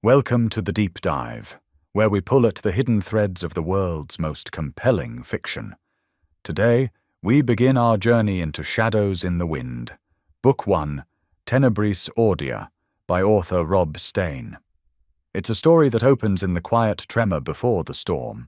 Welcome to the Deep Dive, where we pull at the hidden threads of the world's most compelling fiction. Today, we begin our journey into Shadows in the Wind, Book 1, Tenebris Ordior, by author Rob Stein. It's a story that opens in the quiet tremor before the storm,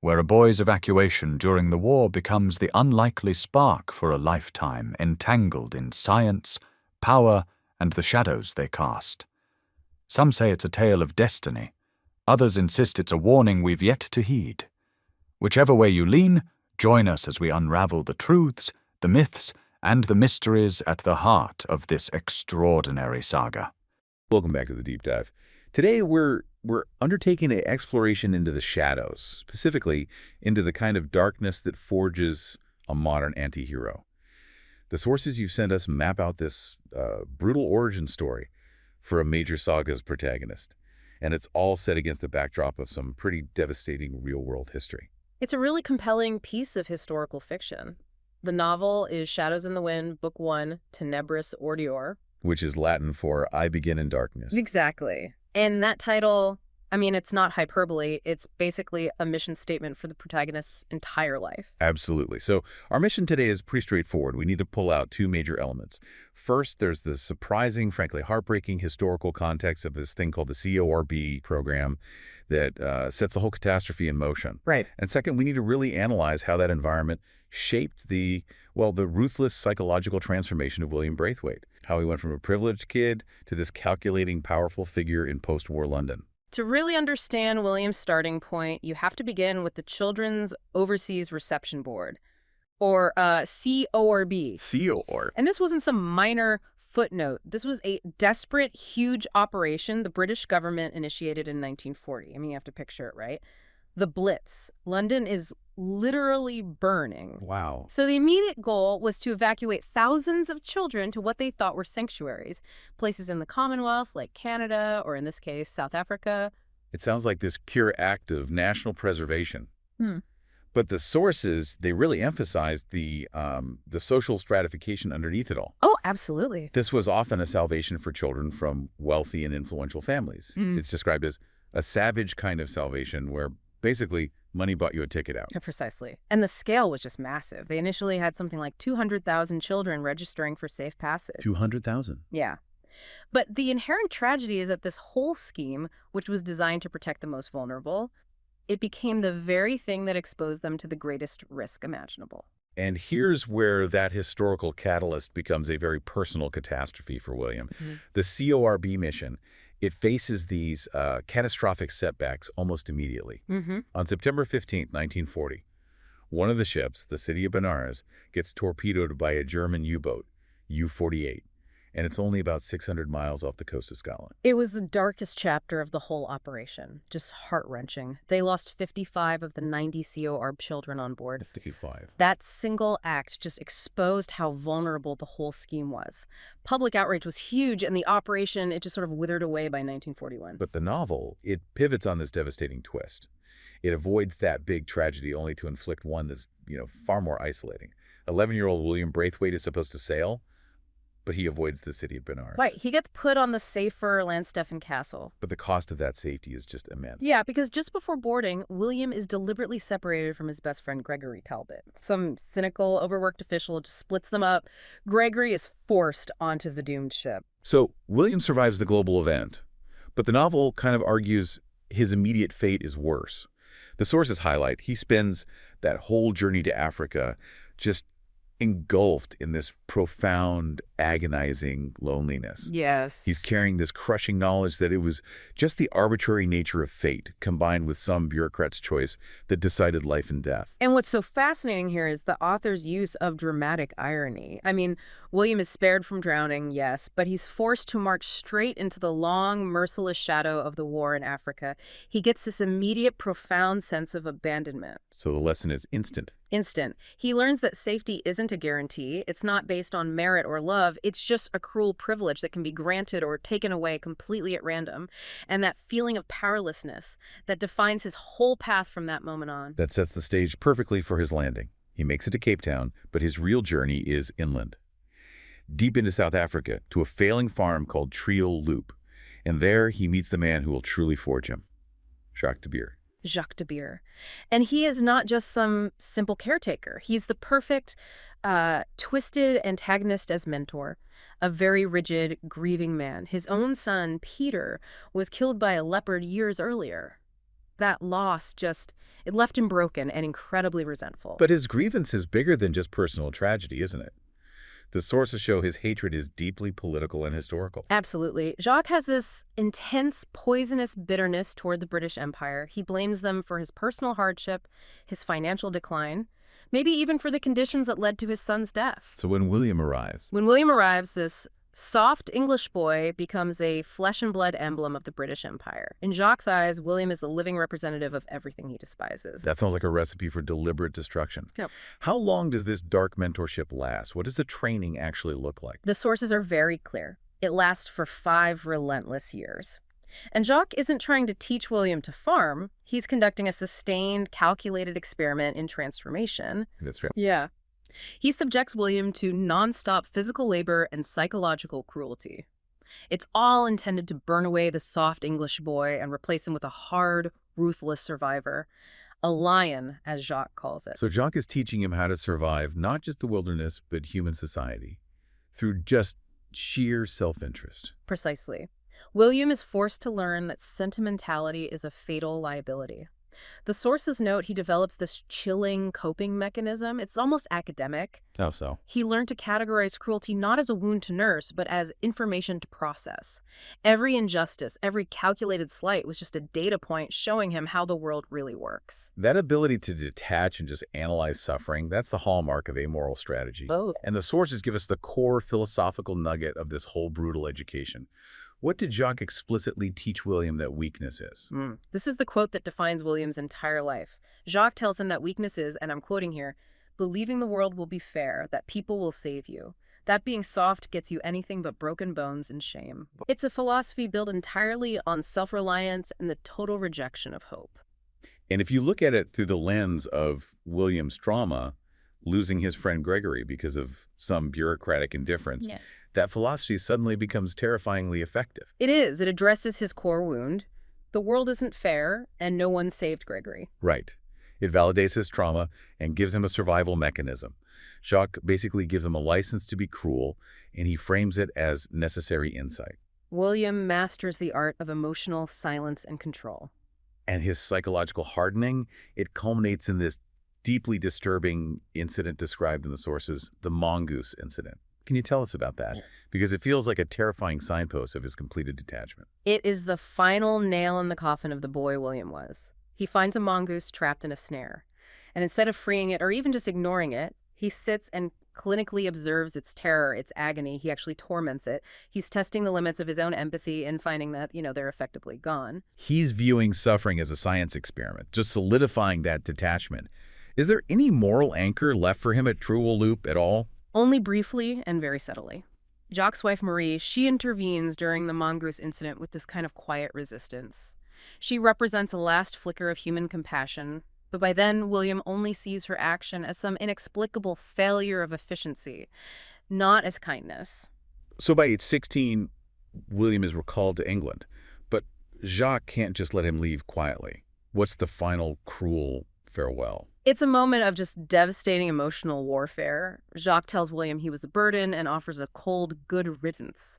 where a boy's evacuation during the war becomes the unlikely spark for a lifetime entangled in science, power, and the shadows they cast. Some say it's a tale of destiny. Others insist it's a warning we've yet to heed. Whichever way you lean, join us as we unravel the truths, the myths, and the mysteries at the heart of this extraordinary saga. Welcome back to the Deep Dive. Today we're undertaking an exploration into the shadows, specifically into the kind of darkness that forges a modern anti-hero. The sources you've sent us map out this brutal origin story for a major saga's protagonist, and it's all set against the backdrop of some pretty devastating real-world history. It's a really compelling piece of historical fiction. The novel is Shadows in the Wind, Book 1, Tenebris Ordior. Which is Latin for I Begin in Darkness. Exactly. And that title, it's not hyperbole. It's basically a mission statement for the protagonist's entire life. Absolutely. So our mission today is pretty straightforward. We need to pull out two major elements. First, there's the surprising, frankly heartbreaking historical context of this thing called the CORB program that sets the whole catastrophe in motion. Right. And second, we need to really analyze how that environment shaped the ruthless psychological transformation of William Braithwaite, how he went from a privileged kid to this calculating, powerful figure in post-war London. To really understand William's starting point, you have to begin with the Children's Overseas Reception Board, or CORB. COR. And this wasn't some minor footnote. This was a desperate, huge operation the British government initiated in 1940. You have to picture it, right? The Blitz. London is literally burning. Wow. So the immediate goal was to evacuate thousands of children to what they thought were sanctuaries, places in the Commonwealth like Canada, or in this case, South Africa. It sounds like this pure act of national preservation. But the sources, they really emphasized the social stratification underneath it all. Oh, absolutely. This was often a salvation for children from wealthy and influential families. It's described as a savage kind of salvation where basically money bought you a ticket out. Yeah, precisely. And the scale was just massive. They initially had something like 200,000 children registering for safe passage. 200,000? Yeah. But the inherent tragedy is that this whole scheme, which was designed to protect the most vulnerable, it became the very thing that exposed them to the greatest risk imaginable. And here's where that historical catalyst becomes a very personal catastrophe for William. The CORB mission, it faces these catastrophic setbacks almost immediately. On September 15, 1940, one of the ships, the City of Benares, gets torpedoed by a German U-boat, U-48, and it's only about 600 miles off the coast of Scotland. It was the darkest chapter of the whole operation, just heart-wrenching. They lost 55 of the 90 CORB children on board. 55. That single act just exposed how vulnerable the whole scheme was. Public outrage was huge, and the operation, it just sort of withered away by 1941. But the novel, it pivots on this devastating twist. It avoids that big tragedy only to inflict one that's, far more isolating. 11-year-old William Braithwaite is supposed to sail, but he avoids the city of Benares. Right. He gets put on the safer Landstephen Castle. But the cost of that safety is just immense. Yeah, because just before boarding, William is deliberately separated from his best friend, Gregory Talbot. Some cynical, overworked official just splits them up. Gregory is forced onto the doomed ship. So William survives the global event, but the novel kind of argues his immediate fate is worse. The sources highlight he spends that whole journey to Africa just engulfed in this profound, agonizing loneliness. Yes. He's carrying this crushing knowledge that it was just the arbitrary nature of fate combined with some bureaucrat's choice that decided life and death. And what's so fascinating here is the author's use of dramatic irony. William is spared from drowning, yes, but he's forced to march straight into the long, merciless shadow of the war in Africa. He gets this immediate, profound sense of abandonment. So the lesson is instant. Instant. He learns that safety isn't a guarantee. It's not based on merit or love. It's just a cruel privilege that can be granted or taken away completely at random. And that feeling of powerlessness that defines his whole path from that moment on. That sets the stage perfectly for his landing. He makes it to Cape Town, but his real journey is inland. Deep into South Africa, to a failing farm called Trio Loop. And there he meets the man who will truly forge him, Jacques de Beer. Jacques de Beer. And he is not just some simple caretaker. He's the perfect, twisted antagonist as mentor, a very rigid, grieving man. His own son, Peter, was killed by a leopard years earlier. That loss it left him broken and incredibly resentful. But his grievance is bigger than just personal tragedy, isn't it? The sources show his hatred is deeply political and historical. Absolutely. Jacques has this intense, poisonous bitterness toward the British Empire. He blames them for his personal hardship, his financial decline, maybe even for the conditions that led to his son's death. So when William arrives, This soft English boy becomes a flesh and blood emblem of the British Empire. In Jacques' eyes, William is the living representative of everything he despises. that sounds like a recipe for deliberate destruction. Yep. How long does this dark mentorship last? What does the training actually look like? The sources are very clear. It lasts for 5 relentless years. And Jacques isn't trying to teach William to farm. He's conducting a sustained, calculated experiment in transformation. That's right. Yeah. He subjects William to nonstop physical labor and psychological cruelty. It's all intended to burn away the soft English boy and replace him with a hard, ruthless survivor. A lion, as Jacques calls it. So Jacques is teaching him how to survive not just the wilderness, but human society through just sheer self-interest. Precisely. William is forced to learn that sentimentality is a fatal liability. The sources note he develops this chilling coping mechanism. It's almost academic. How so? He learned to categorize cruelty not as a wound to nurse, but as information to process. Every injustice, every calculated slight was just a data point showing him how the world really works. That ability to detach and just analyze suffering, that's the hallmark of amoral strategy. Oh. And the sources give us the core philosophical nugget of this whole brutal education. What did Jacques explicitly teach William that weakness is? This is the quote that defines William's entire life. Jacques tells him that weakness is, and I'm quoting here, believing the world will be fair, that people will save you. That being soft gets you anything but broken bones and shame. It's a philosophy built entirely on self-reliance and the total rejection of hope. And if you look at it through the lens of William's trauma, losing his friend Gregory because of some bureaucratic indifference, that philosophy suddenly becomes terrifyingly effective. It is. It addresses his core wound. The world isn't fair, and no one saved Gregory. Right. It validates his trauma and gives him a survival mechanism. Jacques basically gives him a license to be cruel, and he frames it as necessary insight. William masters the art of emotional silence and control. And his psychological hardening, it culminates in this deeply disturbing incident described in the sources, the mongoose incident. Can you tell us about that? Because it feels like a terrifying signpost of his completed detachment. It is the final nail in the coffin of the boy William was. He finds a mongoose trapped in a snare. And instead of freeing it or even just ignoring it, he sits and clinically observes its terror, its agony. He actually torments it. He's testing the limits of his own empathy and finding that, they're effectively gone. He's viewing suffering as a science experiment, just solidifying that detachment. Is there any moral anchor left for him at Truel Loop at all? Only briefly and very subtly. Jacques' wife Marie, she intervenes during the mongoose incident with this kind of quiet resistance. She represents a last flicker of human compassion, but by then William only sees her action as some inexplicable failure of efficiency, not as kindness. So by age 16, William is recalled to England, but Jacques can't just let him leave quietly. What's the final cruel farewell? It's a moment of just devastating emotional warfare. Jacques tells William he was a burden and offers a cold good riddance.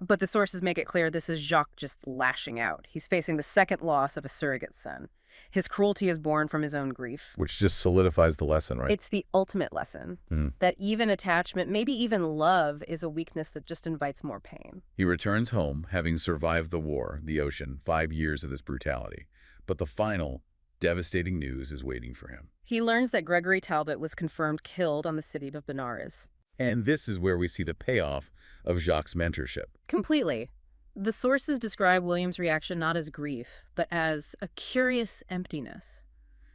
But the sources make it clear this is Jacques just lashing out. He's facing the second loss of a surrogate son. His cruelty is born from his own grief. Which just solidifies the lesson, right? It's the ultimate lesson, that even attachment, maybe even love, is a weakness that just invites more pain. He returns home, having survived the war, the ocean, 5 years of this brutality. But the final, devastating news is waiting for him. He learns that Gregory Talbot was confirmed killed on the city of Benares. And this is where we see the payoff of Jacques' mentorship. Completely. The sources describe William's reaction not as grief, but as a curious emptiness.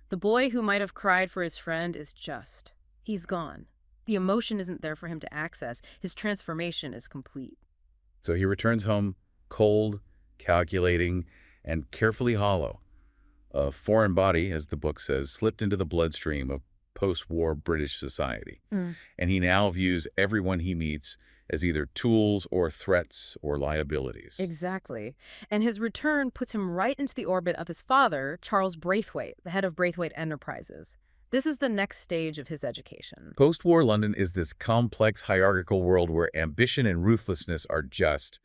The boy who might have cried for his friend is just. He's gone. The emotion isn't there for him to access. His transformation is complete. So he returns home cold, calculating, and carefully hollow. A foreign body, as the book says, slipped into the bloodstream of post-war British society. And he now views everyone he meets as either tools or threats or liabilities. Exactly. And his return puts him right into the orbit of his father, Charles Braithwaite, the head of Braithwaite Enterprises. This is the next stage of his education. Post-war London is this complex hierarchical world where ambition and ruthlessness are dressed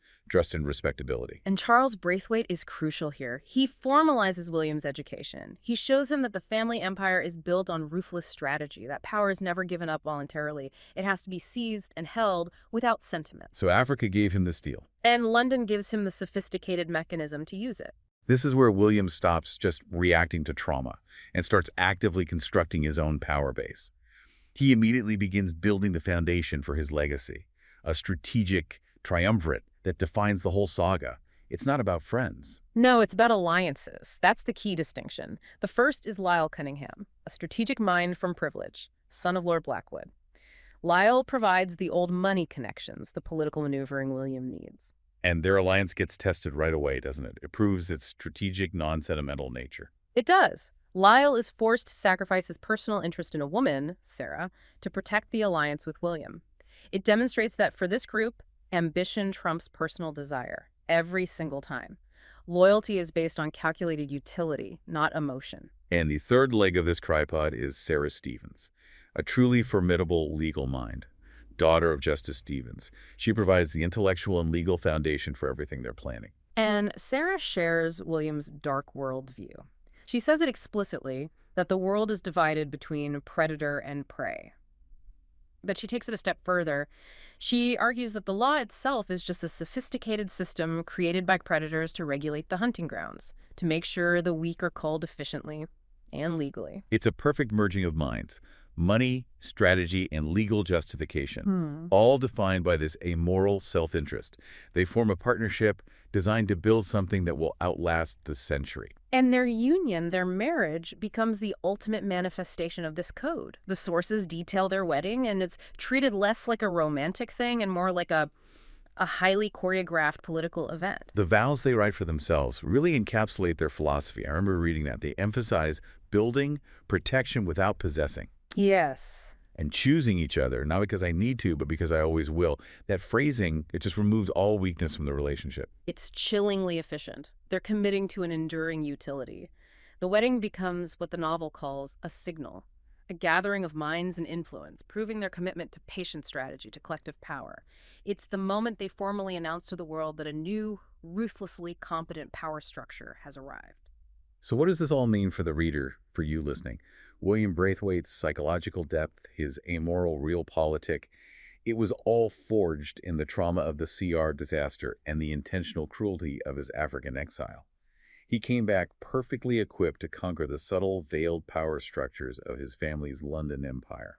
in respectability. And Charles Braithwaite is crucial here. He formalizes William's education. He shows him that the family empire is built on ruthless strategy, that power is never given up voluntarily. It has to be seized and held without sentiment. So Africa gave him the steel. And London gives him the sophisticated mechanism to use it. This is where William stops just reacting to trauma and starts actively constructing his own power base. He immediately begins building the foundation for his legacy, a strategic triumvirate that defines the whole saga. It's not about friends. No, it's about alliances. That's the key distinction. The first is Lyle Cunningham, a strategic mind from privilege, son of Lord Blackwood. Lyle provides the old money connections, the political maneuvering William needs. And their alliance gets tested right away, doesn't it? It proves its strategic, non-sentimental nature. It does. Lyle is forced to sacrifice his personal interest in a woman, Sarah, to protect the alliance with William. It demonstrates that for this group, ambition trumps personal desire, every single time. Loyalty is based on calculated utility, not emotion. And the third leg of this tripod is Sarah Stevens, a truly formidable legal mind, daughter of Justice Stevens. She provides the intellectual and legal foundation for everything they're planning. And Sarah shares William's dark worldview. She says it explicitly that the world is divided between predator and prey. But she takes it a step further. She argues that the law itself is just a sophisticated system created by predators to regulate the hunting grounds, to make sure the weak are culled efficiently and legally. It's a perfect merging of minds. Money, strategy, and legal justification, all defined by this amoral self-interest. They form a partnership designed to build something that will outlast the century. And their union, their marriage, becomes the ultimate manifestation of this code. The sources detail their wedding, and it's treated less like a romantic thing and more like a highly choreographed political event. The vows they write for themselves really encapsulate their philosophy. I remember reading that. They emphasize building protection without possessing. Yes. And choosing each other, not because I need to, but because I always will. That phrasing, it just removes all weakness from the relationship. It's chillingly efficient. They're committing to an enduring utility. The wedding becomes what the novel calls a signal, a gathering of minds and influence, proving their commitment to patient strategy, to collective power. It's the moment they formally announce to the world that a new, ruthlessly competent power structure has arrived. So what does this all mean for the reader, for you listening? William Braithwaite's psychological depth, his amoral realpolitik, it was all forged in the trauma of the CR disaster and the intentional cruelty of his African exile. He came back perfectly equipped to conquer the subtle, veiled power structures of his family's London empire.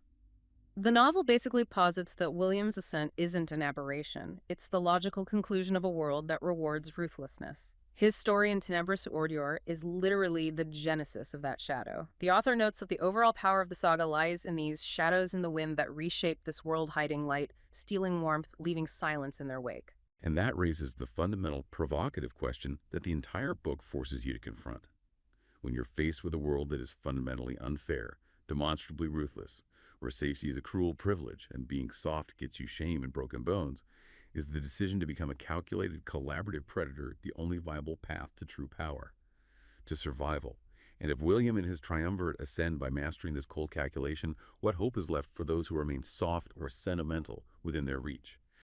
The novel basically posits that William's ascent isn't an aberration. It's the logical conclusion of a world that rewards ruthlessness. His story in Tenebris Ordior is literally the genesis of that shadow. The author notes that the overall power of the saga lies in these shadows in the wind that reshape this world, hiding light, stealing warmth, leaving silence in their wake. And that raises the fundamental, provocative question that the entire book forces you to confront. When you're faced with a world that is fundamentally unfair, demonstrably ruthless, where safety is a cruel privilege and being soft gets you shame and broken bones, is the decision to become a calculated, collaborative predator the only viable path to true power, to survival? And if William and his triumvirate ascend by mastering this cold calculation, what hope is left for those who remain soft or sentimental within their reach?